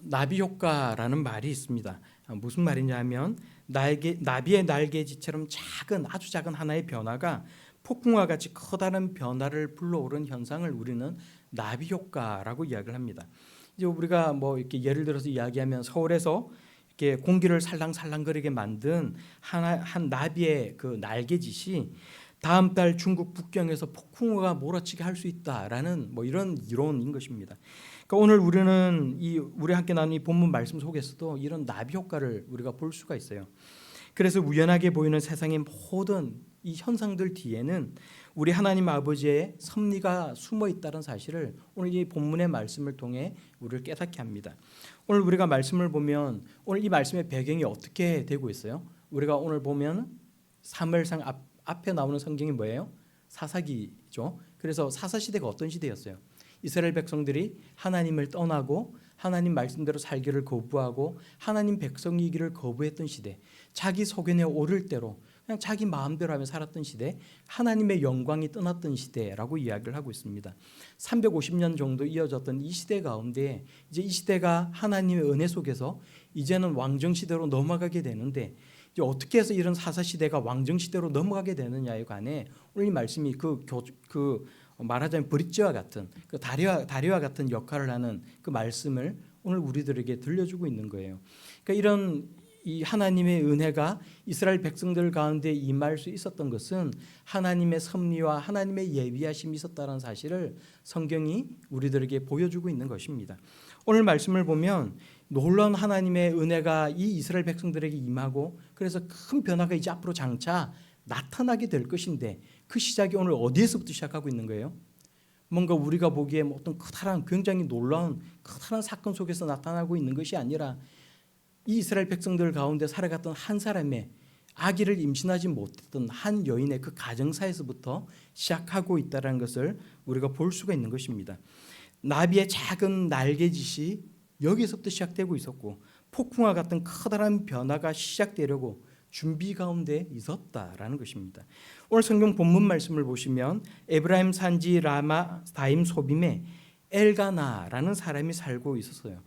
나비 효과라는 말이 있습니다. 무슨 말이냐면 나비의 날개짓처럼 아주 작은 하나의 변화가 폭풍과 같이 커다란 변화를 불러오른 현상을 우리는 나비 효과라고 이야기를 합니다. 이제 우리가 뭐 이렇게 예를 들어서 이야기하면 서울에서 이렇게 공기를 살랑살랑거리게 만든 한 나비의 그 날개짓이 다음 달 중국 북경에서 폭풍우가 몰아치게 할 수 있다라는 뭐 이런 이론인 것입니다. 그러니까 오늘 우리는 우리 함께 나눈 이 본문 말씀 속에서도 이런 나비 효과를 우리가 볼 수가 있어요. 그래서 우연하게 보이는 세상의 모든 이 현상들 뒤에는 우리 하나님 아버지의 섭리가 숨어 있다는 사실을 오늘 이 본문의 말씀을 통해 우리를 깨닫게 합니다. 오늘 우리가 말씀을 보면 오늘 이 말씀의 배경이 어떻게 되고 있어요? 우리가 오늘 보면 사무엘상 앞에 나오는 성경이 뭐예요? 사사기죠. 그래서 사사시대가 어떤 시대였어요? 이스라엘 백성들이 하나님을 떠나고 하나님 말씀대로 살기를 거부하고 하나님 백성이기를 거부했던 시대, 자기 소견에 오를 대로 그냥 자기 마음대로 하며 살았던 시대, 하나님의 영광이 떠났던 시대라고 이야기를 하고 있습니다. 350년 정도 이어졌던 이 시대 가운데 이제 이 시대가 하나님의 은혜 속에서 이제는 왕정 시대로 넘어가게 되는데, 이제 어떻게 해서 이런 사사 시대가 왕정 시대로 넘어가게 되느냐에 관해 오늘 이 말씀이 말하자면 브릿지와 같은 그 다리와 같은 역할을 하는 그 말씀을 오늘 우리들에게 들려주고 있는 거예요. 그러니까 이런 이 하나님의 은혜가 이스라엘 백성들 가운데 임할 수 있었던 것은 하나님의 섭리와 하나님의 예비하심이 있었다는 사실을 성경이 우리들에게 보여주고 있는 것입니다. 오늘 말씀을 보면 놀라운 하나님의 은혜가 이 이스라엘 백성들에게 임하고 그래서 큰 변화가 이제 앞으로 장차 나타나게 될 것인데, 그 시작이 오늘 어디에서부터 시작하고 있는 거예요? 뭔가 우리가 보기에 어떤 굉장히 놀라운 커다란 사건 속에서 나타나고 있는 것이 아니라 이 이스라엘 백성들 가운데 살아갔던 한 사람의 아기를 임신하지 못했던 한 여인의 그 가정사에서부터 시작하고 있다는 것을 우리가 볼 수가 있는 것입니다. 나비의 작은 날개짓이 여기서부터 시작되고 있었고, 폭풍과 같은 커다란 변화가 시작되려고 준비 가운데 있었다라는 것입니다. 오늘 성경 본문 말씀을 보시면 에브라임 산지 라마 다임 소빔에 엘가나라는 사람이 살고 있었어요.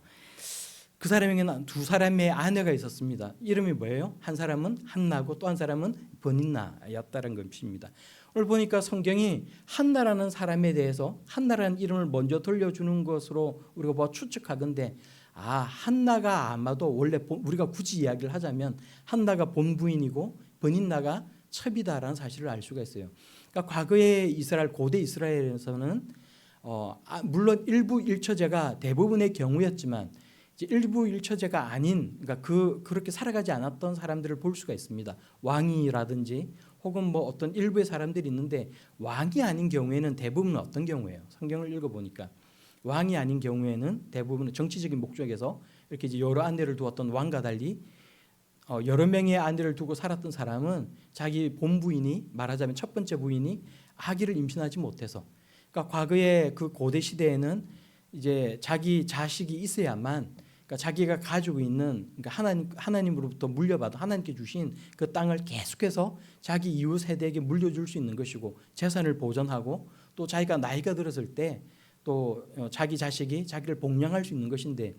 그 사람에게는 두 사람의 아내가 있었습니다. 이름이 뭐예요? 한 사람은 한나고 또 한 사람은 버닌나였다는 것입니다. 오늘 보니까 성경이 한나라는 사람에 대해서 한나라는 이름을 먼저 돌려주는 것으로 우리가 추측하건대, 한나가 아마도 원래 우리가 굳이 이야기를 하자면 한나가 본부인이고 버닌나가 첩이다라는 사실을 알 수가 있어요. 그러니까 과거의 고대 이스라엘에서는 물론 일부 일처제가 대부분의 경우였지만 일부 일처제가 아닌, 그러니까 그렇게 살아가지 않았던 사람들을 볼 수가 있습니다. 왕이라든지 혹은 뭐 어떤 일부의 사람들이 있는데, 왕이 아닌 경우에는 대부분은 어떤 경우예요? 성경을 읽어보니까 왕이 아닌 경우에는 대부분은 정치적인 목적에서 이렇게 이제 여러 아내를 두었던 왕과 달리 여러 명의 아내를 두고 살았던 사람은 자기 본부인이, 말하자면 첫 번째 부인이 아기를 임신하지 못해서, 그러니까 과거의 그 고대 시대에는 이제 자기 자식이 있어야만, 그러니까 자기가 가지고 있는, 그러니까 하나님으로부터 물려받아 하나님께 주신 그 땅을 계속해서 자기 이후 세대에게 물려줄 수 있는 것이고, 재산을 보존하고 또 자기가 나이가 들었을 때 또 자기 자식이 자기를 복양할 수 있는 것인데,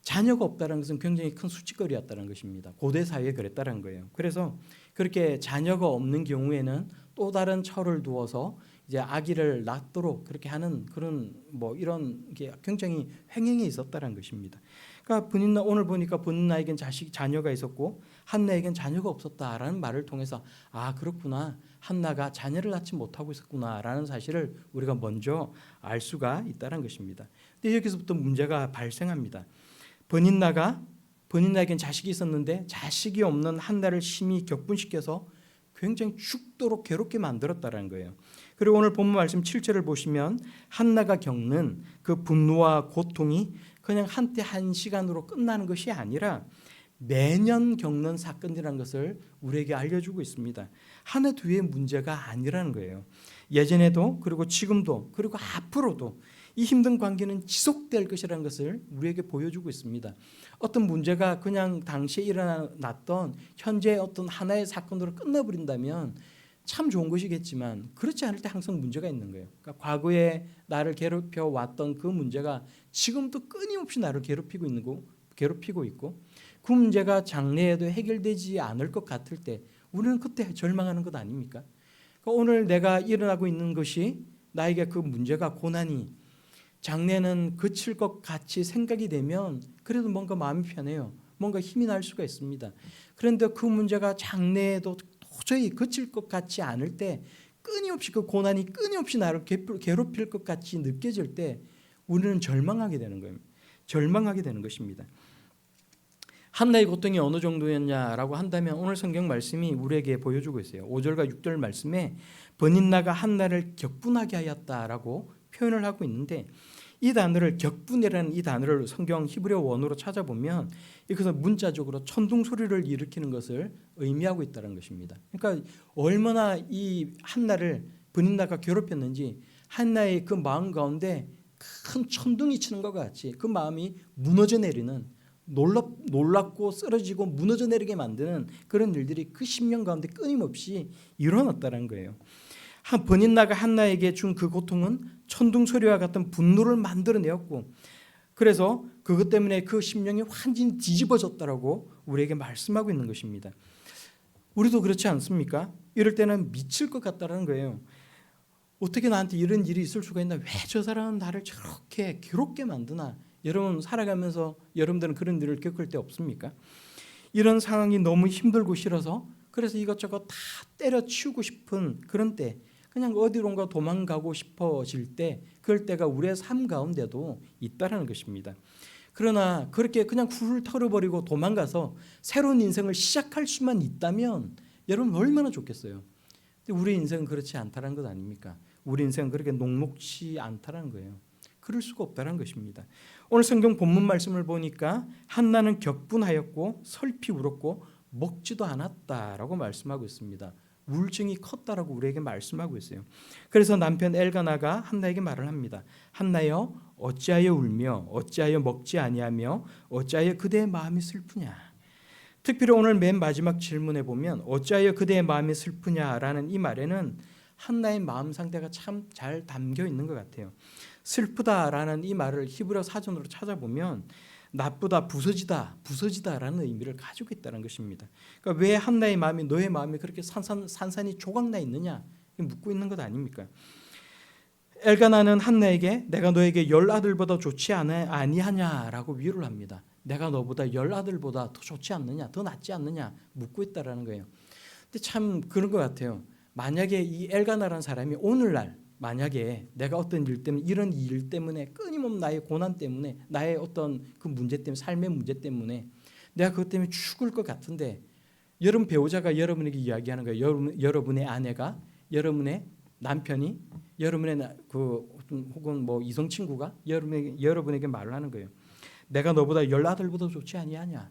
자녀가 없다는 것은 굉장히 큰 수치거리였다는 것입니다. 고대 사회에 그랬다는 거예요. 그래서 그렇게 자녀가 없는 경우에는 또 다른 처를 두어서 이제 아기를 낳도록 그렇게 하는 그런 이런 게 굉장히 횡행이 있었다는 것입니다. 그러니까 오늘 보니까 버닌나에겐 자녀가 있었고 한나에겐 자녀가 없었다라는 말을 통해서 그렇구나, 한나가 자녀를 낳지 못하고 있었구나라는 사실을 우리가 먼저 알 수가 있다는 것입니다. 근데 여기서부터 문제가 발생합니다. 버닌나에겐 자식이 있었는데 자식이 없는 한나를 심히 격분시켜서 굉장히 죽도록 괴롭게 만들었다는 거예요. 그리고 오늘 본문 말씀 7절을 보시면 한나가 겪는 그 분노와 고통이 그냥 한때 한 시간으로 끝나는 것이 아니라 매년 겪는 사건이라는 것을 우리에게 알려주고 있습니다. 하나 두 해의 문제가 아니라는 거예요. 예전에도 그리고 지금도 그리고 앞으로도 이 힘든 관계는 지속될 것이라는 것을 우리에게 보여주고 있습니다. 어떤 문제가 그냥 당시에 일어났던 현재 어떤 하나의 사건으로 끝나버린다면 참 좋은 것이겠지만 그렇지 않을 때 항상 문제가 있는 거예요. 그러니까 과거에 나를 괴롭혀 왔던 그 문제가 지금도 끊임없이 나를 괴롭히고 있고 그 문제가 장래에도 해결되지 않을 것 같을 때 우리는 그때 절망하는 것 아닙니까? 그러니까 오늘 내가 일어나고 있는 것이 나에게 그 문제가 고난이 장래는 그칠 것 같이 생각이 되면 그래도 뭔가 마음이 편해요. 뭔가 힘이 날 수가 있습니다. 그런데 그 문제가 장래에도 도저히 그칠 것 같지 않을 때 끊임없이 그 고난이 끊임없이 나를 괴롭힐 것 같이 느껴질 때 우리는 절망하게 되는 거예요. 절망하게 되는 것입니다. 한나의 고통이 어느 정도였냐라고 한다면 오늘 성경 말씀이 우리에게 보여주고 있어요. 5절과 6절 말씀에 버닌나가 한나를 격분하게 하였다라고 표현을 하고 있는데 이 단어를 격분이라는 이 단어를 성경 히브리어 원어로 찾아보면 이것은 문자적으로 천둥 소리를 일으키는 것을 의미하고 있다는 것입니다. 그러니까 얼마나 이 한나를 버닌나가 괴롭혔는지 한나의 그 마음 가운데 큰 천둥이 치는 것 같이 그 마음이 무너져 내리는 놀랍고 쓰러지고 무너져 내리게 만드는 그런 일들이 그 10년 가운데 끊임없이 일어났다는 거예요. 버닌나가 한나에게 준 그 고통은 천둥 소리와 같은 분노를 만들어내었고 그래서 그것 때문에 그 심령이 완전히 뒤집어졌다라고 우리에게 말씀하고 있는 것입니다. 우리도 그렇지 않습니까? 이럴 때는 미칠 것 같다는 거예요. 어떻게 나한테 이런 일이 있을 수가 있나? 왜 저 사람은 나를 저렇게 괴롭게 만드나? 여러분 살아가면서 여러분들은 그런 일을 겪을 때 없습니까? 이런 상황이 너무 힘들고 싫어서 그래서 이것저것 다 때려치우고 싶은 그런 때 그냥 어디론가 도망가고 싶어질 때 그럴 때가 우리의 삶 가운데도 있다라는 것입니다. 그러나 그렇게 그냥 훌 털어버리고 도망가서 새로운 인생을 시작할 수만 있다면 여러분 얼마나 좋겠어요. 근데 우리 인생은 그렇지 않다는 것 아닙니까? 우리 인생은 그렇게 녹록치 않다는 거예요. 그럴 수가 없다는 것입니다. 오늘 성경 본문 말씀을 보니까 한나는 격분하였고 설피 울었고 먹지도 않았다라고 말씀하고 있습니다. 우울증이 컸다라고 우리에게 말씀하고 있어요. 그래서 남편 엘가나가 한나에게 말을 합니다. 한나여 어찌하여 울며 어찌하여 먹지 아니하며 어찌하여 그대의 마음이 슬프냐. 특별히 오늘 맨 마지막 질문에 보면 어찌하여 그대의 마음이 슬프냐라는 이 말에는 한나의 마음 상태가 참 잘 담겨 있는 것 같아요. 슬프다라는 이 말을 히브리어 사전으로 찾아보면 나쁘다, 부서지다라는 의미를 가지고 있다는 것입니다. 그러니까 왜 한나의 마음이 너의 마음이 그렇게 산산이 조각나 있느냐 묻고 있는 것 아닙니까? 엘가나는 한나에게 내가 너에게 10아들보다 좋지 아니하냐라고 위로를 합니다. 내가 너보다 10아들보다 더 좋지 않느냐, 더 낫지 않느냐 묻고 있다라는 거예요. 근데 참 그런 것 같아요. 만약에 이 엘가나라는 사람이 오늘날 만약에 내가 어떤 일 때문에 이런 일 때문에 끊임없는 나의 고난 때문에 나의 어떤 그 문제 때문에 삶의 문제 때문에 내가 그것 때문에 죽을 것 같은데 여러분 배우자가 여러분에게 이야기하는 거예요. 여러분의 아내가 여러분의 남편이 여러분의 그 혹은 뭐 이성 친구가 여러분에게 말을 하는 거예요. 내가 너보다 10아들보다 좋지 아니하냐.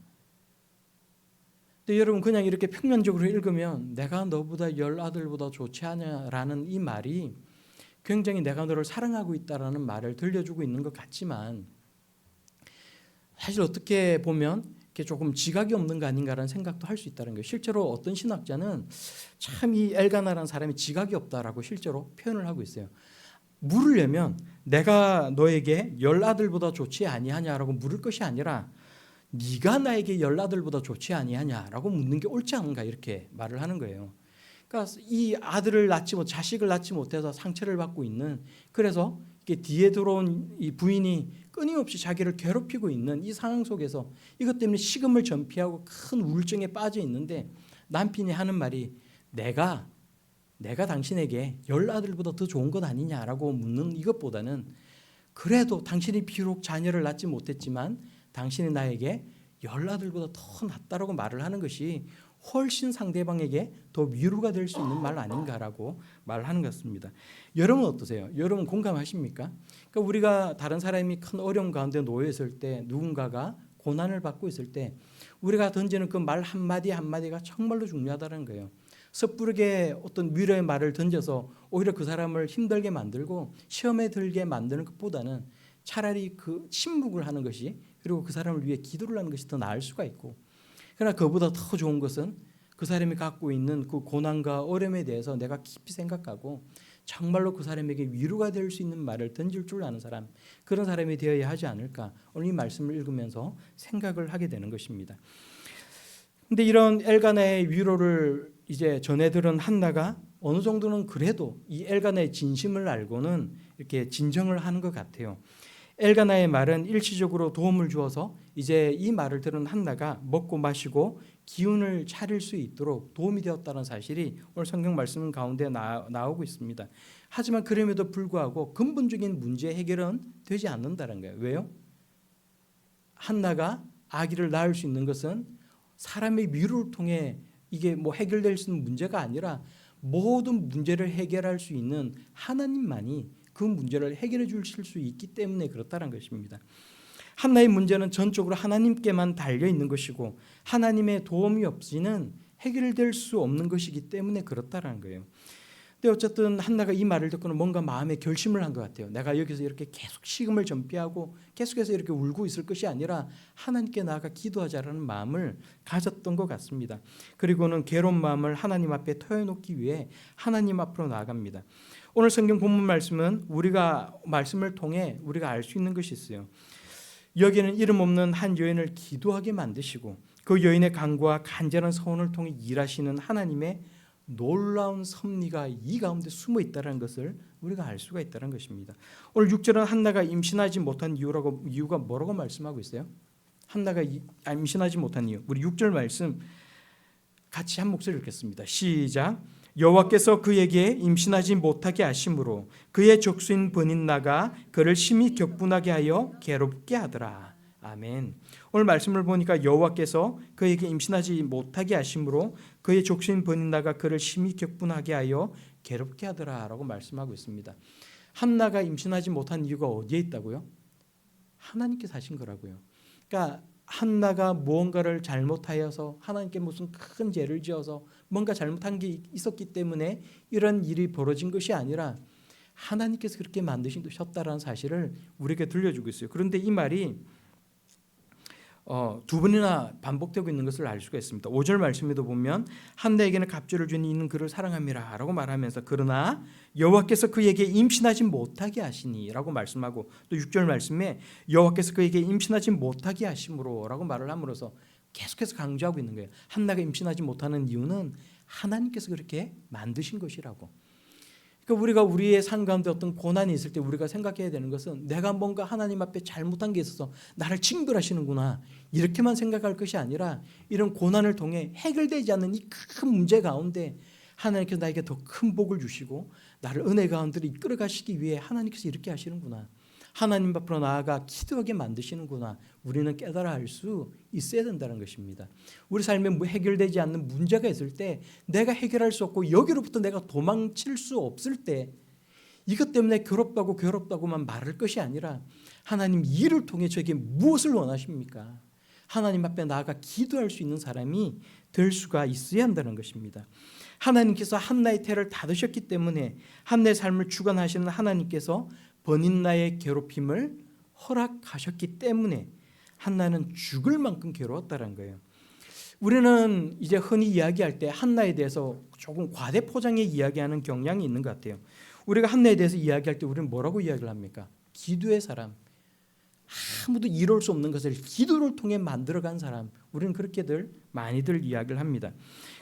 근데 여러분 그냥 이렇게 평면적으로 읽으면 내가 너보다 10아들보다 좋지 않냐라는 이 말이 굉장히 내가 너를 사랑하고 있다라는 말을 들려주고 있는 것 같지만 사실 어떻게 보면 이렇게 조금 지각이 없는 거 아닌가라는 생각도 할 수 있다는 거예요. 실제로 어떤 신학자는 참 이 엘가나라는 사람이 지각이 없다라고 실제로 표현을 하고 있어요. 물으려면 내가 너에게 10아들보다 좋지 아니하냐라고 물을 것이 아니라 네가 나에게 10아들보다 좋지 아니하냐라고 묻는 게 옳지 않은가 이렇게 말을 하는 거예요. 그러니까 이 아들을 자식을 낳지 못해서 상처를 받고 있는 그래서 이렇게 뒤에 들어온 이 부인이 끊임없이 자기를 괴롭히고 있는 이 상황 속에서 이것 때문에 식음을 전폐하고 큰 우울증에 빠져 있는데 남편이 하는 말이 내가 당신에게 10아들보다 더 좋은 것 아니냐라고 묻는 이것보다는 그래도 당신이 비록 자녀를 낳지 못했지만 당신이 나에게 10아들보다 더 낫다라고 말을 하는 것이 훨씬 상대방에게 더 위로가 될 수 있는 말 아닌가라고 말하는 것 같습니다. 여러분 어떠세요? 여러분 공감하십니까? 그러니까 우리가 다른 사람이 큰 어려움 가운데 놓여 있을 때 누군가가 고난을 받고 있을 때 우리가 던지는 그 말 한마디 한마디가 정말로 중요하다는 거예요. 섣부르게 어떤 위로의 말을 던져서 오히려 그 사람을 힘들게 만들고 시험에 들게 만드는 것보다는 차라리 그 침묵을 하는 것이 그리고 그 사람을 위해 기도를 하는 것이 더 나을 수가 있고 그러나 그보다 더 좋은 것은 그 사람이 갖고 있는 그 고난과 어려움에 대해서 내가 깊이 생각하고 정말로 그 사람에게 위로가 될 수 있는 말을 던질 줄 아는 사람, 그런 사람이 되어야 하지 않을까, 오늘 이 말씀을 읽으면서 생각을 하게 되는 것입니다. 근데 이런 엘가나의 위로를 이제 전해들은 한나가 어느 정도는 그래도 이 엘가나의 진심을 알고는 이렇게 진정을 하는 것 같아요. 엘가나의 말은 일시적으로 도움을 주어서 이제 이 말을 들은 한나가 먹고 마시고 기운을 차릴 수 있도록 도움이 되었다는 사실이 오늘 성경 말씀 가운데 나오고 있습니다. 하지만 그럼에도 불구하고 근본적인 문제 해결은 되지 않는다는 거예요. 왜요? 한나가 아기를 낳을 수 있는 것은 사람의 위로를 통해 이게 뭐 해결될 수 있는 문제가 아니라 모든 문제를 해결할 수 있는 하나님만이 그 문제를 해결해 주실 수 있기 때문에 그렇다는 것입니다. 한나의 문제는 전적으로 하나님께만 달려 있는 것이고 하나님의 도움이 없이는 해결될 수 없는 것이기 때문에 그렇다는 거예요. 근데 어쨌든 한나가 이 말을 듣고는 뭔가 마음에 결심을 한 것 같아요. 내가 여기서 이렇게 계속 식음을 전폐하고 계속해서 이렇게 울고 있을 것이 아니라 하나님께 나아가 기도하자라는 마음을 가졌던 것 같습니다. 그리고는 괴로운 마음을 하나님 앞에 토해놓기 위해 하나님 앞으로 나아갑니다. 오늘 성경 본문 말씀은 우리가 말씀을 통해 우리가 알 수 있는 것이 있어요. 여기는 이름 없는 한 여인을 기도하게 만드시고 그 여인의 간구와 간절한 서원을 통해 일하시는 하나님의 놀라운 섭리가 이 가운데 숨어 있다는 것을 우리가 알 수가 있다는 것입니다. 오늘 6절은 한나가 임신하지 못한 이유가 뭐라고 말씀하고 있어요? 한나가 임신하지 못한 이유. 우리 6절 말씀 같이 한 목소리 읽겠습니다. 시작. 여호와께서 그에게 임신하지 못하게 하심으로 그의 족수인 버닌나가 그를 심히 격분하게 하여 괴롭게 하더라. 아멘. 오늘 말씀을 보니까 여호와께서 그에게 임신하지 못하게 하심으로 그의 족수인 버닌나가 그를 심히 격분하게 하여 괴롭게 하더라라고 말씀하고 있습니다. 한나가 임신하지 못한 이유가 어디에 있다고요? 하나님께서 하신 거라고요. 그러니까 한나가 무언가를 잘못하여서 하나님께 무슨 큰 죄를 지어서 뭔가 잘못한 게 있었기 때문에 이런 일이 벌어진 것이 아니라 하나님께서 그렇게 만드셨다라는 사실을 우리에게 들려주고 있어요. 그런데 이 말이 두 번이나 반복되고 있는 것을 알 수가 있습니다. 5절 말씀에도 보면 한나에게는 갑주를 준 이는 그를 사랑함이라 라고 말하면서 그러나 여호와께서 그에게 임신하지 못하게 하시니 라고 말씀하고 또 6절 말씀에 여호와께서 그에게 임신하지 못하게 하심으로 라고 말을 함으로써 계속해서 강조하고 있는 거예요. 한나가 임신하지 못하는 이유는 하나님께서 그렇게 만드신 것이라고. 그러니까 우리가 우리의 삶 가운데 어떤 고난이 있을 때 우리가 생각해야 되는 것은 내가 뭔가 하나님 앞에 잘못한 게 있어서 나를 징벌하시는구나 이렇게만 생각할 것이 아니라 이런 고난을 통해 해결되지 않는 이 큰 문제 가운데 하나님께서 나에게 더 큰 복을 주시고 나를 은혜 가운데로 이끌어 가시기 위해 하나님께서 이렇게 하시는구나. 하나님 앞으로 나아가 기도하게 만드시는구나. 우리는 깨달아 할 수 있어야 된다는 것입니다. 우리 삶에 해결되지 않는 문제가 있을 때 내가 해결할 수 없고 여기로부터 내가 도망칠 수 없을 때 이것 때문에 괴롭다고만 말할 것이 아니라 하나님 이를 통해 저에게 무엇을 원하십니까? 하나님 앞에 나아가 기도할 수 있는 사람이 될 수가 있어야 한다는 것입니다. 하나님께서 한나의 태를 닫으셨기 때문에 한나의 삶을 주관하시는 하나님께서 버닌나의 괴롭힘을 허락하셨기 때문에 한나는 죽을 만큼 괴로웠다는 거예요. 우리는 이제 흔히 이야기할 때 한나에 대해서 조금 과대 포장해 이야기하는 경향이 있는 것 같아요. 우리가 한나에 대해서 이야기할 때 우리는 뭐라고 이야기를 합니까? 기도의 사람, 아무도 이룰 수 없는 것을 기도를 통해 만들어간 사람, 우리는 그렇게들 많이들 이야기를 합니다.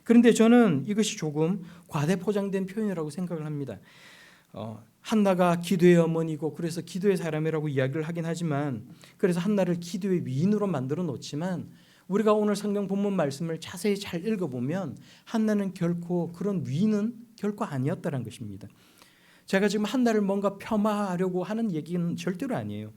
그런데 저는 이것이 조금 과대 포장된 표현이라고 생각을 합니다. 한나가 기도의 어머니고 그래서 기도의 사람이라고 이야기를 하긴 하지만 그래서 한나를 기도의 위인으로 만들어 놓지만 우리가 오늘 성경 본문 말씀을 자세히 잘 읽어보면 한나는 결코 그런 위인은 결코 아니었다는 것입니다. 제가 지금 한나를 뭔가 폄하하려고 하는 얘기는 절대로 아니에요.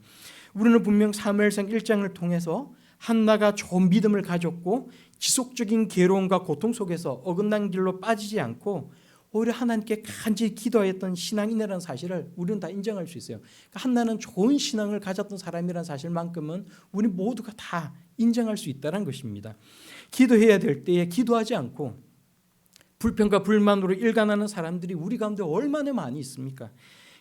우리는 분명 사무엘상 1장을 통해서 한나가 좋은 믿음을 가졌고 지속적인 괴로움과 고통 속에서 어긋난 길로 빠지지 않고 오히려 하나님께 간절히 기도하였던 신앙인이라는 사실을 우리는 다 인정할 수 있어요. 그러니까 한나는 좋은 신앙을 가졌던 사람이라는 사실만큼은 우리 모두가 다 인정할 수 있다는 것입니다. 기도해야 될 때에 기도하지 않고 불평과 불만으로 일관하는 사람들이 우리 가운데 얼마나 많이 있습니까?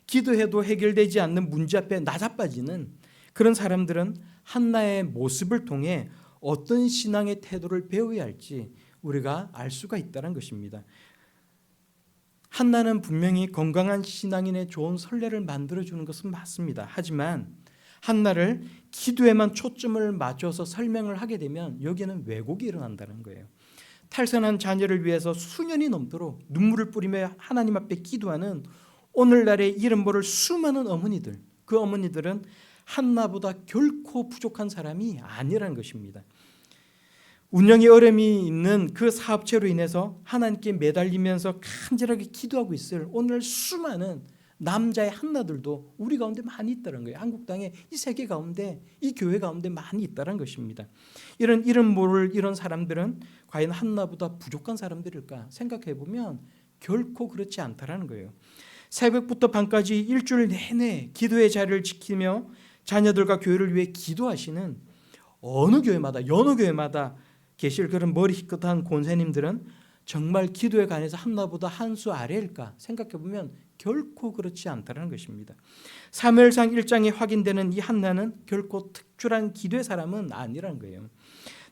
기도해도 해결되지 않는 문제 앞에 나자빠지는 그런 사람들은 한나의 모습을 통해 어떤 신앙의 태도를 배워야 할지 우리가 알 수가 있다는 것입니다. 한나는 분명히 건강한 신앙인의 좋은 선례를 만들어주는 것은 맞습니다. 하지만 한나를 기도에만 초점을 맞춰서 설명을 하게 되면 여기에는 왜곡이 일어난다는 거예요. 탈선한 자녀를 위해서 수년이 넘도록 눈물을 뿌리며 하나님 앞에 기도하는 오늘날의 이름 모를 수많은 어머니들, 그 어머니들은 한나보다 결코 부족한 사람이 아니라는 것입니다. 운영에 어려움이 있는 그 사업체로 인해서 하나님께 매달리면서 간절하게 기도하고 있을 오늘 수많은 남자의 한나들도 우리 가운데 많이 있다는 거예요. 한국 땅에 이 세계 가운데, 이 교회 가운데 많이 있다는 것입니다. 이런 이름 모를 이런 사람들은 과연 한나보다 부족한 사람들일까 생각해 보면 결코 그렇지 않다라는 거예요. 새벽부터 밤까지 일주일 내내 기도의 자리를 지키며 자녀들과 교회를 위해 기도하시는 어느 교회마다 계실 그런 머리 희끗한 권사님들은 정말 기도에 관해서 한나보다 한 수 아래일까 생각해 보면 결코 그렇지 않다는 것입니다. 사무엘상 1장에 확인되는 이 한나는 결코 특출한 기도의 사람은 아니라는 거예요.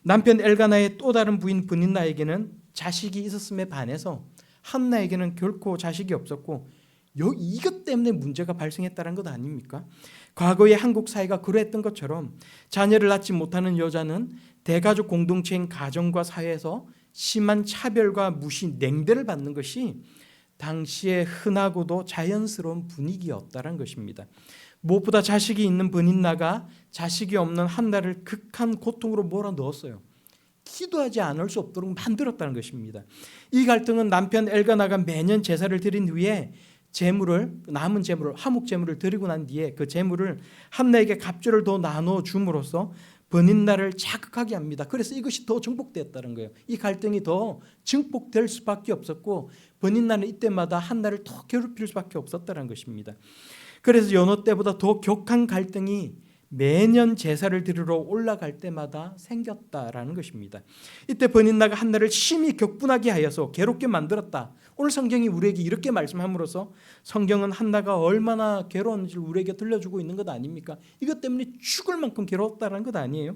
남편 엘가나의 또 다른 부인 브닌나에게는 자식이 있었음에 반해서 한나에게는 결코 자식이 없었고 이것 때문에 문제가 발생했다는 것 아닙니까? 과거의 한국 사회가 그러했던 것처럼 자녀를 낳지 못하는 여자는 대가족 공동체인 가정과 사회에서 심한 차별과 무시, 냉대를 받는 것이 당시에 흔하고도 자연스러운 분위기였다는 것입니다. 무엇보다 자식이 있는 브닌나가 자식이 없는 한나를 극한 고통으로 몰아넣었어요. 기도하지 않을 수 없도록 만들었다는 것입니다. 이 갈등은 남편 엘가나가 매년 제사를 드린 후에 남은 재물을 화목 재물을 드리고 난 뒤에 그 재물을 한나에게 갑절을 더 나눠 줌으로써 브닌나를 자극하게 합니다. 그래서 이것이 더 증폭되었다는 거예요. 이 갈등이 더 증폭될 수밖에 없었고 브닌나는 이때마다 한나를 더 괴롭힐 수밖에 없었다는 것입니다. 그래서 여느 때보다 더 격한 갈등이 매년 제사를 드리러 올라갈 때마다 생겼다라는 것입니다. 이때 브닌나가 한나를 심히 격분하게 하여서 괴롭게 만들었다. 오늘 성경이 우리에게 이렇게 말씀함으로써 성경은 한나가 얼마나 괴로운지를 우리에게 들려주고 있는 것 아닙니까? 이것 때문에 죽을 만큼 괴로웠다는 것 아니에요?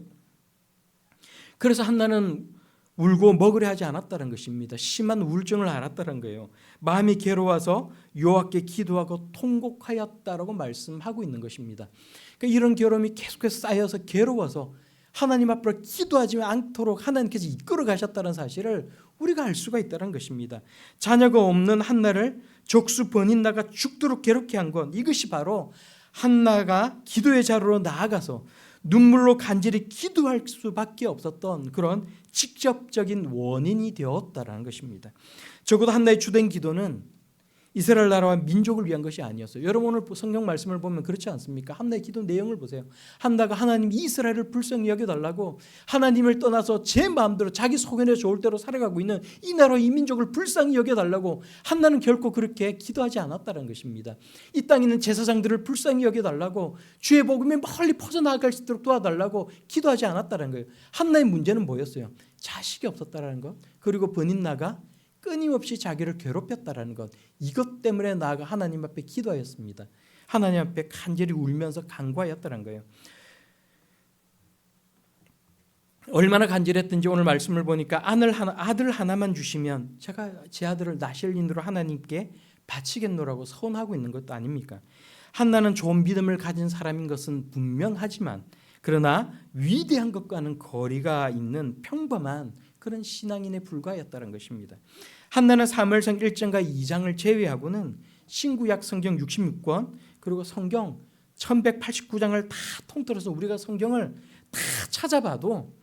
그래서 한나는 울고 먹으려 하지 않았다는 것입니다. 심한 우울증을 앓았다는 거예요. 마음이 괴로워서 여호와께 기도하고 통곡하였다라고 말씀하고 있는 것입니다. 그러니까 이런 괴로움이 계속해서 쌓여서 괴로워서 하나님 앞으로 기도하지 않도록 하나님께서 이끌어 가셨다는 사실을 우리가 알 수가 있다는 것입니다. 자녀가 없는 한나를 적수 브닌나가 죽도록 괴롭게 한 건 이것이 바로 한나가 기도의 자리로 나아가서 눈물로 간절히 기도할 수밖에 없었던 그런 직접적인 원인이 되었다는 것입니다. 적어도 한나의 주된 기도는 이스라엘 나라와 민족을 위한 것이 아니었어요. 여러분 오늘 성경 말씀을 보면 그렇지 않습니까? 한나의 기도 내용을 보세요. 한나가 하나님 이스라엘을 불쌍히 여겨달라고 하나님을 떠나서 제 마음대로 자기 소견에 좋을 대로 살아가고 있는 이 나라 이 민족을 불쌍히 여겨달라고 한나는 결코 그렇게 기도하지 않았다는 것입니다. 이 땅에 있는 제사장들을 불쌍히 여겨달라고 주의 복음이 멀리 퍼져나갈 수 있도록 도와달라고 기도하지 않았다는 거예요. 한나의 문제는 뭐였어요? 자식이 없었다는 것, 그리고 브닌나가 끊임없이 자기를 괴롭혔다는 것, 이것 때문에 나아가 하나님 앞에 기도하였습니다. 하나님 앞에 간절히 울면서 간구하였다는 거예요. 얼마나 간절했든지 오늘 말씀을 보니까 아들 하나만 주시면 제가 제 아들을 나실린으로 하나님께 바치겠노라고 서원하고 있는 것도 아닙니까? 한나는 좋은 믿음을 가진 사람인 것은 분명하지만 그러나 위대한 것과는 거리가 있는 평범한 그런 신앙인에 불과했다는 것입니다. 한나는 사무엘상 1장과 2장을 제외하고는 신구약 성경 66권 그리고 성경 1189장을 다 통틀어서 우리가 성경을 다 찾아봐도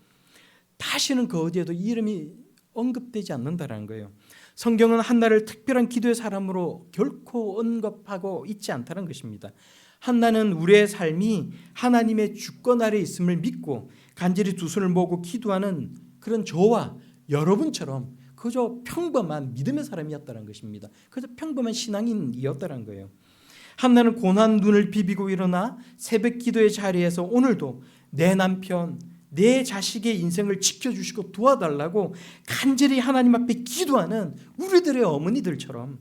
다시는 그 어디에도 이름이 언급되지 않는다는 거예요. 성경은 한나를 특별한 기도의 사람으로 결코 언급하고 있지 않다는 것입니다. 한나는 우리의 삶이 하나님의 주권 아래 있음을 믿고 간절히 두 손을 모으고 기도하는 그런 저와 여러분처럼 그저 평범한 믿음의 사람이었다는 것입니다. 그저 평범한 신앙인이었다는 거예요. 한나는 고난 눈을 비비고 일어나 새벽 기도의 자리에서 오늘도 내 남편, 내 자식의 인생을 지켜주시고 도와달라고 간절히 하나님 앞에 기도하는 우리들의 어머니들처럼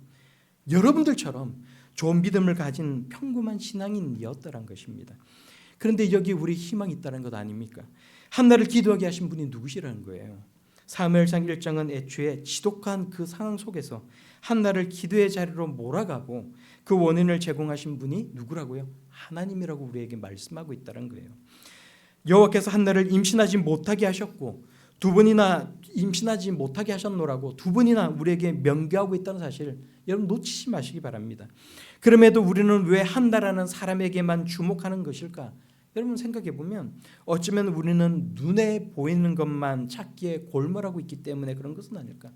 여러분들처럼 좋은 믿음을 가진 평범한 신앙인이었다는 것입니다. 그런데 여기 우리 희망이 있다는 것 아닙니까? 한나를 기도하게 하신 분이 누구시라는 거예요. 사무엘상 1장은 애초에 지독한 그 상황 속에서 한나를 기도의 자리로 몰아가고 그 원인을 제공하신 분이 누구라고요? 하나님이라고 우리에게 말씀하고 있다는 거예요. 여호와께서 한나를 임신하지 못하게 하셨고 두 번이나 임신하지 못하게 하셨노라고 두 번이나 우리에게 명교하고 있다는 사실 여러분 놓치지 마시기 바랍니다. 그럼에도 우리는 왜 한나라는 사람에게만 주목하는 것일까? 여러분 생각해 보면 어쩌면 우리는 눈에 보이는 것만 찾기에 골몰하고 있기 때문에 그런 것은 아닐까?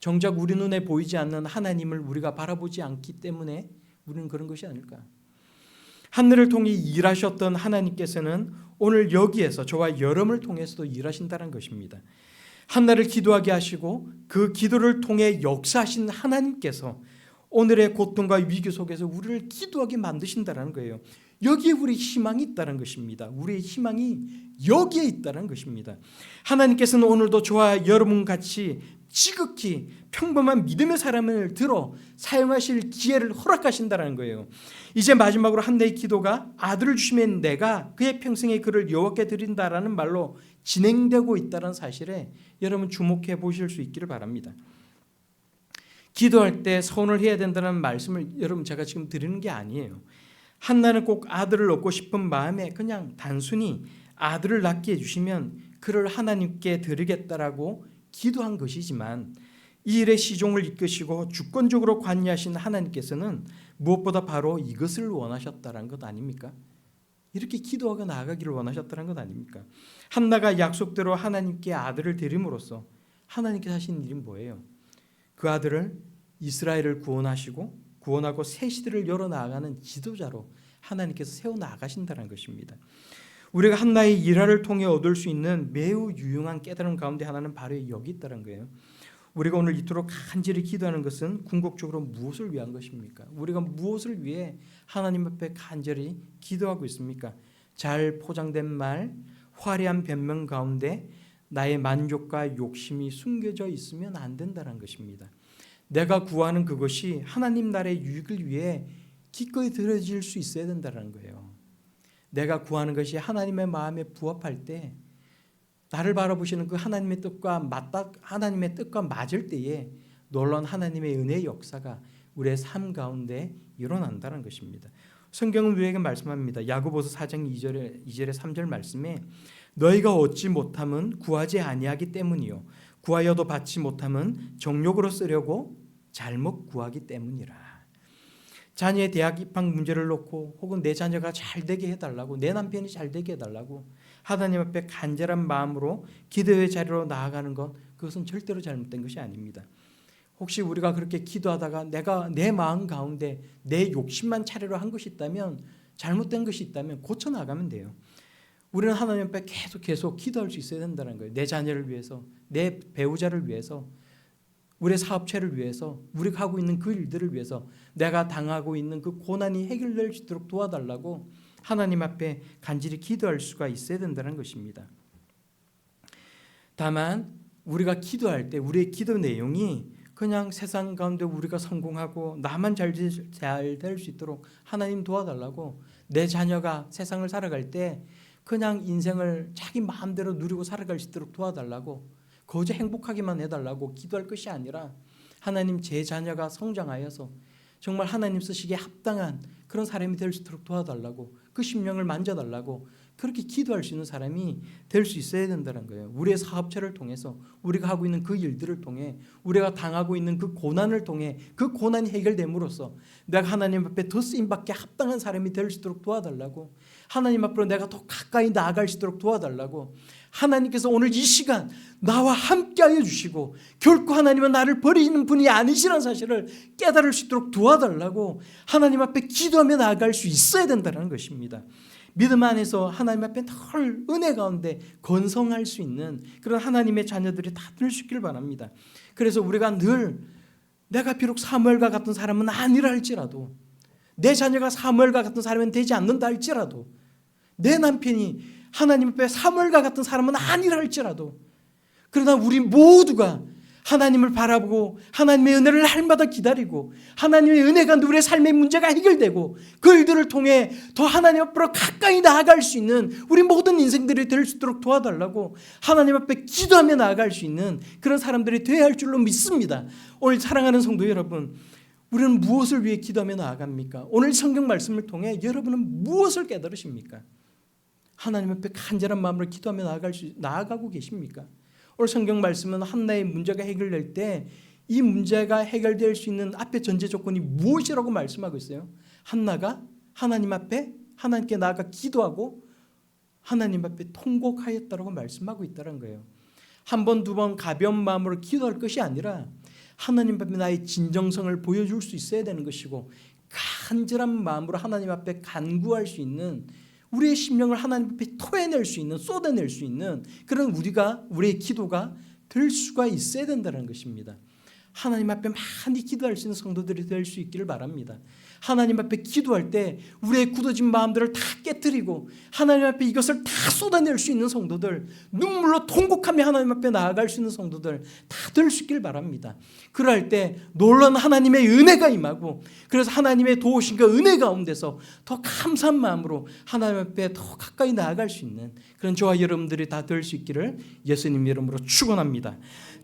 정작 우리 눈에 보이지 않는 하나님을 우리가 바라보지 않기 때문에 우리는 그런 것이 아닐까? 하늘을 통해 일하셨던 하나님께서는 오늘 여기에서 저와 여러분을 통해서도 일하신다는 것입니다. 한나를 기도하게 하시고 그 기도를 통해 역사하신 하나님께서 오늘의 고통과 위기 속에서 우리를 기도하게 만드신다는 거예요. 여기에 우리 희망이 있다는 것입니다. 우리의 희망이 여기에 있다는 것입니다. 하나님께서는 오늘도 저와 여러분 같이 지극히 평범한 믿음의 사람을 들어 사용하실 기회를 허락하신다는 거예요. 이제 마지막으로 한나의 기도가 아들을 주시면 내가 그의 평생의 그를 여호와께 드린다라는 말로 진행되고 있다는 사실에 여러분 주목해 보실 수 있기를 바랍니다. 기도할 때 서원을 해야 된다는 말씀을 여러분 제가 지금 드리는 게 아니에요. 한나는 꼭 아들을 얻고 싶은 마음에 그냥 단순히 아들을 낳게 해주시면 그를 하나님께 드리겠다라고 기도한 것이지만 이 일의 시종을 이끄시고 주권적으로 관여하신 하나님께서는 무엇보다 바로 이것을 원하셨다는 것 아닙니까? 이렇게 기도하고 나아가기를 원하셨다는 것 아닙니까? 한나가 약속대로 하나님께 아들을 드림으로써 하나님께서 하신 일이 뭐예요? 그 아들을 이스라엘을 구원하고 새 시대를 열어나가는 지도자로 하나님께서 세워나가신다는 것입니다. 우리가 한나의 일화를 통해 얻을 수 있는 매우 유용한 깨달음 가운데 하나는 바로 여기 있다는 거예요. 우리가 오늘 이토록 간절히 기도하는 것은 궁극적으로 무엇을 위한 것입니까? 우리가 무엇을 위해 하나님 앞에 간절히 기도하고 있습니까? 잘 포장된 말, 화려한 변명 가운데 나의 만족과 욕심이 숨겨져 있으면 안 된다는 것입니다. 내가 구하는 그것이 하나님 나라의 유익을 위해 기꺼이 들어질 수 있어야 된다는 거예요. 내가 구하는 것이 하나님의 마음에 부합할 때 나를 바라보시는 그 하나님의 뜻과 하나님의 뜻과 맞을 때에 놀라운 하나님의 은혜의 역사가 우리의 삶 가운데 일어난다는 것입니다. 성경은 우리에게 말씀합니다. 야고보서 4장 2절에 3절 말씀에 너희가 얻지 못함은 구하지 아니하기 때문이요 구하여도 받지 못함은 정욕으로 쓰려고 잘못 구하기 때문이라. 자녀의 대학 입학 문제를 놓고 혹은 내 자녀가 잘 되게 해달라고 내 남편이 잘 되게 해달라고 하나님 앞에 간절한 마음으로 기도의 자리로 나아가는 것 그것은 절대로 잘못된 것이 아닙니다. 혹시 우리가 그렇게 기도하다가 내가 내 마음 가운데 내 욕심만 차례로 한 것이 있다면 잘못된 것이 있다면 고쳐나가면 돼요. 우리는 하나님 앞에 계속 기도할 수 있어야 된다는 거예요. 내 자녀를 위해서, 내 배우자를 위해서, 우리의 사업체를 위해서, 우리가 하고 있는 그 일들을 위해서 내가 당하고 있는 그 고난이 해결될 수 있도록 도와달라고 하나님 앞에 간절히 기도할 수가 있어야 된다는 것입니다. 다만 우리가 기도할 때 우리의 기도 내용이 그냥 세상 가운데 우리가 성공하고 나만 잘 될 수 있도록 하나님 도와달라고 내 자녀가 세상을 살아갈 때 그냥 인생을 자기 마음대로 누리고 살아갈 수 있도록 도와달라고 거저 행복하게만 해달라고 기도할 것이 아니라 하나님 제 자녀가 성장하여서 정말 하나님 쓰시기에 합당한 그런 사람이 될 수 있도록 도와달라고 그 심령을 만져달라고 그렇게 기도할 수 있는 사람이 될 수 있어야 된다는 거예요. 우리의 사업체를 통해서 우리가 하고 있는 그 일들을 통해 우리가 당하고 있는 그 고난을 통해 그 고난이 해결됨으로써 내가 하나님 앞에 더 쓰임받게 합당한 사람이 될 수 있도록 도와달라고 하나님 앞으로 내가 더 가까이 나아갈 수 있도록 도와달라고 하나님께서 오늘 이 시간 나와 함께하여 주시고 결코 하나님은 나를 버리는 분이 아니시라는 사실을 깨달을 수 있도록 도와달라고 하나님 앞에 기도하며 나아갈 수 있어야 된다는 것입니다. 믿음 안에서 하나님 앞에 늘 은혜 가운데 건성할 수 있는 그런 하나님의 자녀들이 다 될 수 있기를 바랍니다. 그래서 우리가 늘 내가 비록 사무엘과 같은 사람은 아니라 할지라도 내 자녀가 사무엘과 같은 사람은 되지 않는다 할지라도 내 남편이 하나님 앞에 사무엘과 같은 사람은 아니라 할지라도 그러나 우리 모두가 하나님을 바라보고 하나님의 은혜를 날마다 기다리고 하나님의 은혜가 우리의 삶의 문제가 해결되고 그 일들을 통해 더 하나님 앞으로 가까이 나아갈 수 있는 우리 모든 인생들이 될 수 있도록 도와달라고 하나님 앞에 기도하며 나아갈 수 있는 그런 사람들이 되어야 할 줄로 믿습니다. 오늘 사랑하는 성도 여러분, 우리는 무엇을 위해 기도하며 나아갑니까? 오늘 성경 말씀을 통해 여러분은 무엇을 깨달으십니까? 하나님 앞에 간절한 마음으로 기도하며 나아가고 계십니까? 오늘 성경 말씀은 한나의 문제가 해결될 때 이 문제가 해결될 수 있는 앞에 전제 조건이 무엇이라고 말씀하고 있어요? 한나가 하나님 앞에 하나님께 나아가 기도하고 하나님 앞에 통곡하였다라고 말씀하고 있다는 거예요. 한 번, 두 번 가벼운 마음으로 기도할 것이 아니라 하나님 앞에 나의 진정성을 보여줄 수 있어야 되는 것이고 간절한 마음으로 하나님 앞에 간구할 수 있는 우리의 심령을 하나님 앞에 토해낼 수 있는, 쏟아낼 수 있는 그런 우리의 기도가 될 수가 있어야 된다는 것입니다. 하나님 앞에 많이 기도할 수 있는 성도들이 될 수 있기를 바랍니다. 하나님 앞에 기도할 때 우리의 굳어진 마음들을 다 깨트리고 하나님 앞에 이것을 다 쏟아낼 수 있는 성도들, 눈물로 통곡하며 하나님 앞에 나아갈 수 있는 성도들 다 될 수 있기를 바랍니다. 그럴 때 놀라운 하나님의 은혜가 임하고 그래서 하나님의 도우심과 은혜 가운데서 더 감사한 마음으로 하나님 앞에 더 가까이 나아갈 수 있는 그런 저와 여러분들이 다 될 수 있기를 예수님 이름으로 축원합니다.